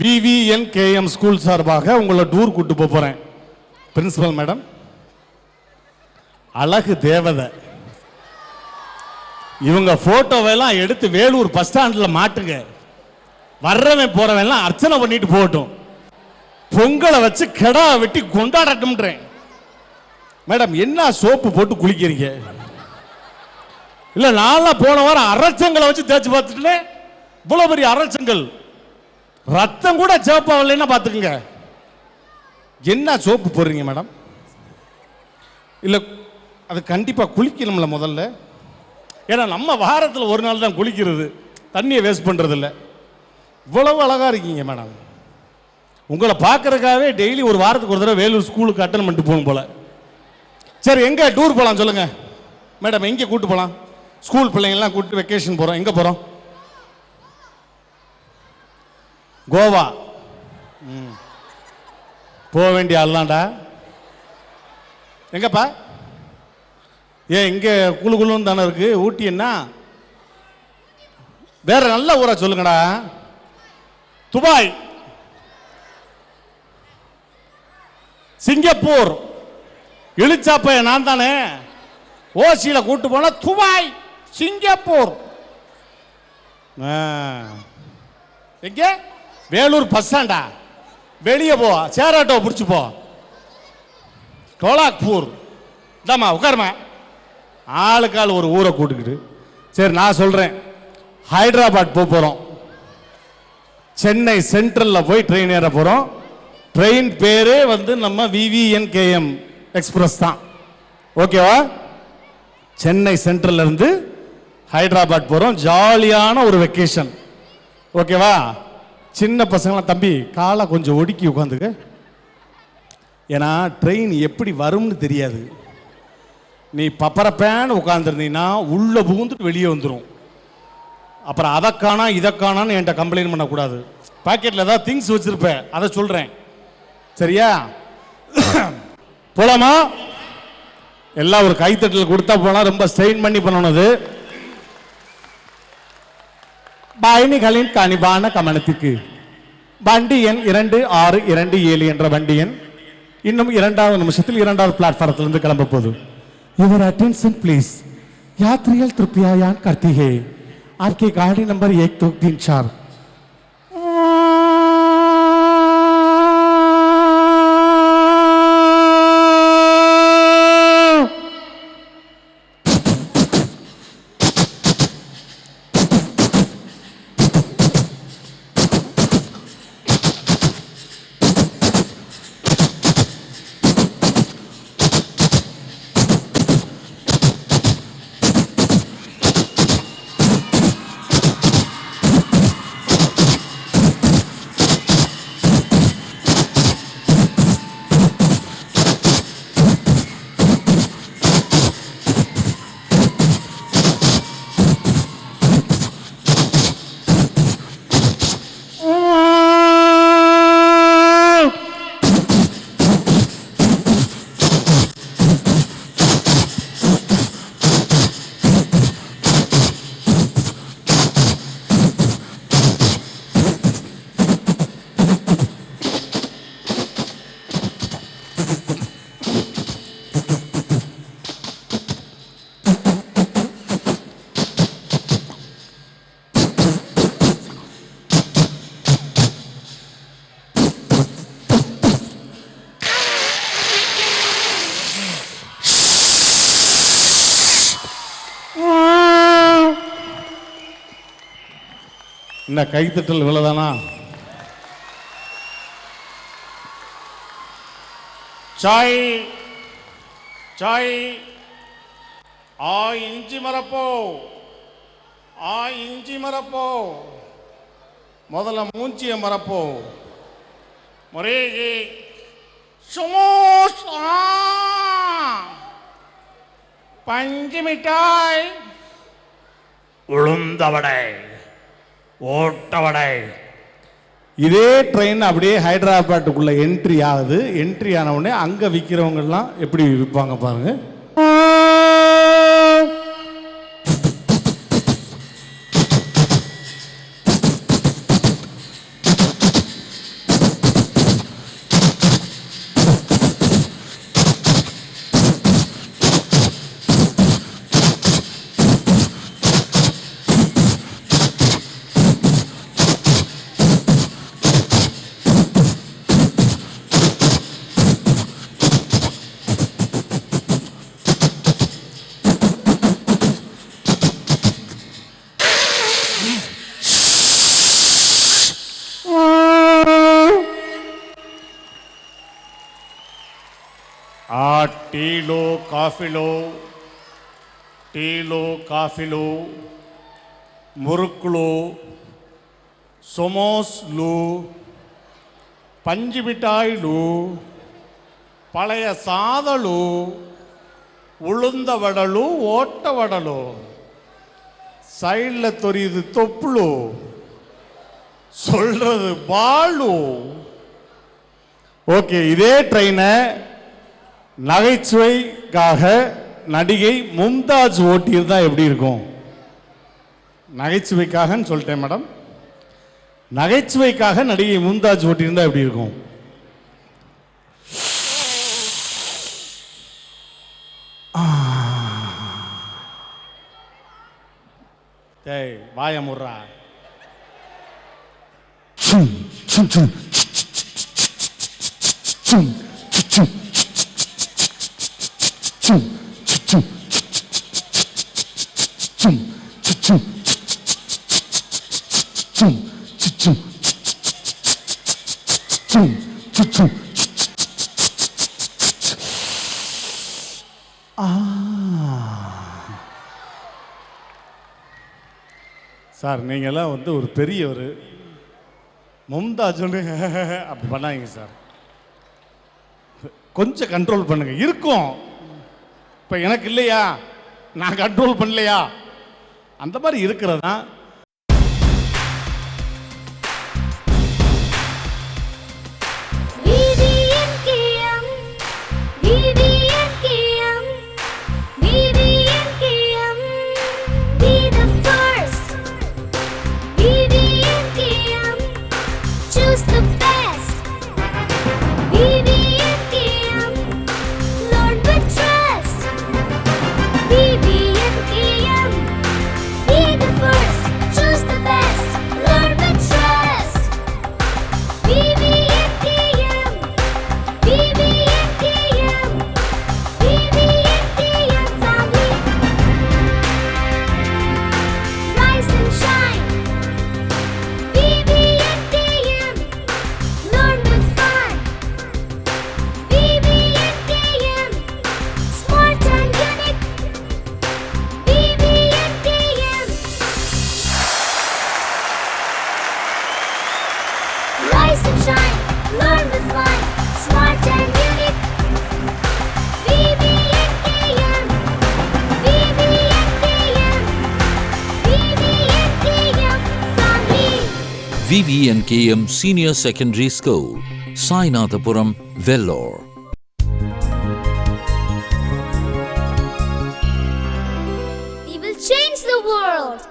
VVNKM school சார்பாக உங்களை tour கூட்டு போறேன். பிரின்சிபல் மேடம், அழகு தேவதை, இவங்க போட்டோவெல்லாம் எடுத்து வேலூர் பஸ் ஸ்டாண்ட்ல மாட்டுங்க. வர்றவன் போறவன் அர்ச்சனை பண்ணிட்டு போகட்டும். பொங்கலை வச்சு கெடா வெட்டி கொண்டாடட்டும். மேடம், என்ன சோப்பு போட்டு குளிக்கிறீங்க? இல்ல, நான்லாம் போன வாரம் அரைச்சங்களை வச்சு தேய்ச்சி பார்த்துட்டு இவ்வளவு பெரிய அரைச்சங்கள், ரத்தம் கூட சேப்பாவில்லைன்னா பாத்துக்குங்க. என்ன சோப்பு போடுறீங்க மேடம்? இல்ல, அது கண்டிப்பா குளிக்கணும்ல முதல்ல. ஏன்னா நம்ம வாரத்தில் ஒரு நாள் தான் குளிக்கிறது, தண்ணியை வேஸ்ட் பண்றது இல்லை. இவ்வளவு அழகா இருக்கீங்க மேடம். உங்களை பார்க்கறதுக்காகவே டெய்லி ஒரு வாரத்துக்கு ஒரு தடவை வேலூர் ஸ்கூலுக்கு அட்டன் பண்ணிட்டு போகணும் போல. சரி, எங்க டூர் போகலாம் சொல்லுங்க மேடம்? எங்க கூட்டு போகலாம்? ஸ்கூல் பிள்ளைங்கெல்லாம் கூட்டு வெக்கேஷன் போறோம். எங்க போறோம்? கோவா. போக வேண்டிய ஆள் தான்டா. எங்கப்பா? ஏன் இங்க குழு குழுன்னு தானே இருக்கு. ஊட்டி என்ன வேற நல்ல ஊரா சொல்லுங்கடா. துபாய், சிங்கப்பூர், இழிச்சாப்பைய நான் தானே ஓசியில கூட்டு போன. துபாய், சிங்கப்பூர், எங்க? வேலூர் பஸ் ஸ்டாண்டா? வெளியே போ, சேராட்டோ பிடிச்சு போ. கோலாக்பூர் தாமா, உட்காருமா. ஆளுக்கால் ஒரு ஊரை கூட்டுக்கிட்டு. சரி, நான் சொல்றேன், ஹைதராபாத் போறோம். சென்னை சென்ட்ரல்ல போய் ட்ரெயின் ஏற போறோம். ட்ரெயின் பேரே நம்ம VVNKM எக்ஸ்பிரஸ் தான். ஓகேவா? சென்னை சென்ட்ரல்ல இருந்து ஹைதராபாத் போறோம். ஜாலியான ஒரு வெக்கேஷன். ஓகேவா? சின்ன பசங்களாம் தம்பி காலை கொஞ்சம் ஒடுக்கி உட்காந்துக்க. ஏன்னா ட்ரெயின் எப்படி வரும்னு தெரியாது. நீ பப்பரப்பேன்னு உட்காந்துருந்தீங்கன்னா உள்ள புகுந்துட்டு வெளியே வந்துடும். அப்புறம் அதை காணா இதை காணான்னு என்கிட்ட கம்ப்ளைண்ட் பண்ணக்கூடாது. பாக்கெட்ல ஏதாவது திங்ஸ் வச்சிருப்பேன், அதை சொல்றேன். சரியா? போலாமா? எல்லாம் ஒரு கைத்தட்டல் கொடுத்தா போலாம். ரொம்ப ஸ்ட்ரெயின் பண்ணி பண்ணது. பயணிகளின் கனிவான கவனத்துக்கு வண்டி எண் 2627 என்ற வண்டி எண் இன்னும் 2வது நிமிஷத்தில் 2வது பிளாட்ஃபாரத்திலிருந்து கிளம்ப போகுது. Your attention please. यात्रियां कृपया यान करती है आपकी गाड़ी नंबर 1 2 3 4. என்ன கைத்தட்டல் இவ்வளவுதானா? சாய் சாய் இஞ்சி மரப்போ, இஞ்சி மரப்போ, முதல்ல மூஞ்சிய மரப்போ. முறையே பஞ்சு மிட்டாய், உளுந்தவடை, ஓட்டவடை. இதே ட்ரெயின் அப்படியே ஹைதராபாத்துக்குள்ள என்ட்ரி ஆகுது. என்ட்ரி ஆன உடனே அங்க விற்கிறவங்க எல்லாம் எப்படி விற்பாங்க பாருங்க. ఆ టీలో కాఫీలో మురుకులు సమోసాలు పంజి మిఠాయిలు பழைய சாதலு உளுந்த வடலு ஓட்ட வடலு சைடில் தெரியுது தொப்புளு சொல்றது பாலு. ஓகே, இதே ட்ரெயினை நகைச்சுவைக்காக நடிகை மும்தாஜ் ஓட்டியிருந்தா எப்படி இருக்கும்? நகைச்சுவைக்காகன்னு சொல்லிட்டேன் மேடம். நகைச்சுவைக்காக நடிகை மும்தாஜ் ஓட்டியிருந்தா எப்படி இருக்கும்? ஏய், வாய முர்றா. சார், நீங்கள்லாம் வந்து ஒரு பெரியவர், மும்தாஜ் அப்படி பண்ணாங்க சார். கொஞ்சம் கண்ட்ரோல் பண்ணுங்க. இருக்கும், இப்போ எனக்கு இல்லையா, நான் கண்ட்ரோல் பண்ணலையா, அந்த மாதிரி இருக்கிறதா. Rise and shine, learn with fun, smart and unique. VVNKM, VVNKM, VVNKM family. VVNKM Senior Secondary School, Sainathapuram, Vellore. We will change the world.